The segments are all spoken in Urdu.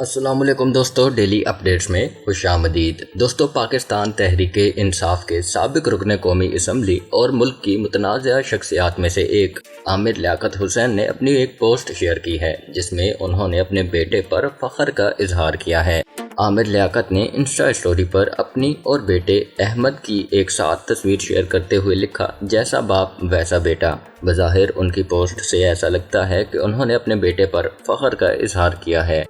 السلام علیکم دوستو، ڈیلی اپڈیٹس میں خوش آمدید۔ دوستو، پاکستان تحریک انصاف کے سابق رکن قومی اسمبلی اور ملک کی متنازعہ شخصیات میں سے ایک عامر لیاقت حسین نے اپنی ایک پوسٹ شیئر کی ہے جس میں انہوں نے اپنے بیٹے پر فخر کا اظہار کیا ہے۔ عامر لیاقت نے انسٹا اسٹوری پر اپنی اور بیٹے احمد کی ایک ساتھ تصویر شیئر کرتے ہوئے لکھا، جیسا باپ ویسا بیٹا۔ بظاہر ان کی پوسٹ سے ایسا لگتا ہے کہ انہوں نے اپنے بیٹے پر فخر کا اظہار کیا ہے۔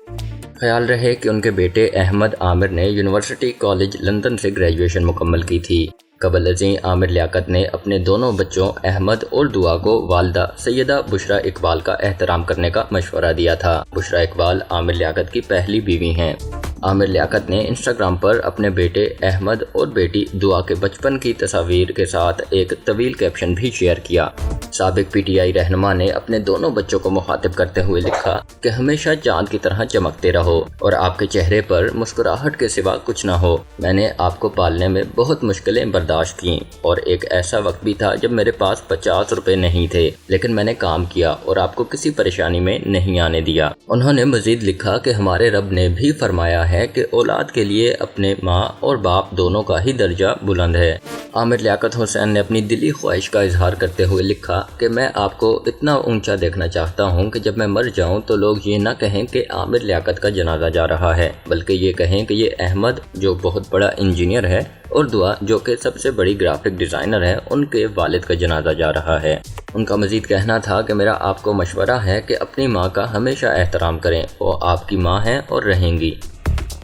خیال رہے کہ ان کے بیٹے احمد عامر نے یونیورسٹی کالج لندن سے گریجویشن مکمل کی تھی۔ قبل ازیں عامر لیاقت نے اپنے دونوں بچوں احمد اور دعا کو والدہ سیدہ بشرا اقبال کا احترام کرنے کا مشورہ دیا تھا۔ بشرا اقبال عامر لیاقت کی پہلی بیوی ہیں۔ عامر لیاقت نے انسٹاگرام پر اپنے بیٹے احمد اور بیٹی دعا کے بچپن کی تصاویر کے ساتھ ایک طویل کیپشن بھی شیئر کیا۔ سابق پی ٹی آئی رہنما نے اپنے دونوں بچوں کو مخاطب کرتے ہوئے لکھا کہ ہمیشہ چاند کی طرح چمکتے رہو اور آپ کے چہرے پر مسکراہٹ کے سوا کچھ نہ ہو۔ میں نے آپ کو پالنے میں بہت مشکلیں برداشت کیں اور ایک ایسا وقت بھی تھا جب میرے پاس 50 روپے نہیں تھے، لیکن میں نے کام کیا اور آپ کو کسی پریشانی میں نہیں آنے دیا۔ انہوں نے مزید لکھا کہ ہمارے رب نے بھی فرمایا ہے کہ اولاد کے لیے اپنے ماں اور باپ دونوں کا ہی درجہ بلند ہے۔ عامر لیاقت حسین نے اپنی دلی خواہش کا اظہار کرتے ہوئے لکھا کہ میں آپ کو اتنا اونچا دیکھنا چاہتا ہوں کہ جب میں مر جاؤں تو لوگ یہ نہ کہیں کہ عامر لیاقت کا جنازہ جا رہا ہے، بلکہ یہ کہیں کہ یہ احمد جو بہت بڑا انجینئر ہے اور دعا جو کہ سب سے بڑی گرافک ڈیزائنر ہے، ان کے والد کا جنازہ جا رہا ہے۔ ان کا مزید کہنا تھا کہ میرا آپ کو مشورہ ہے کہ اپنی ماں کا ہمیشہ احترام کریں، وہ آپ کی ماں ہیں اور رہیں گی۔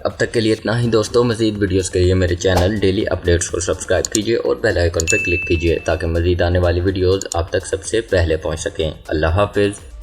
اب تک کے لیے اتنا ہی دوستوں، مزید ویڈیوز کے لیے میرے چینل ڈیلی اپڈیٹس کو سبسکرائب کیجیے اور بیل آئیکن پر کلک کیجیے تاکہ مزید آنے والی ویڈیوز آپ تک سب سے پہلے پہنچ سکیں۔ اللہ حافظ۔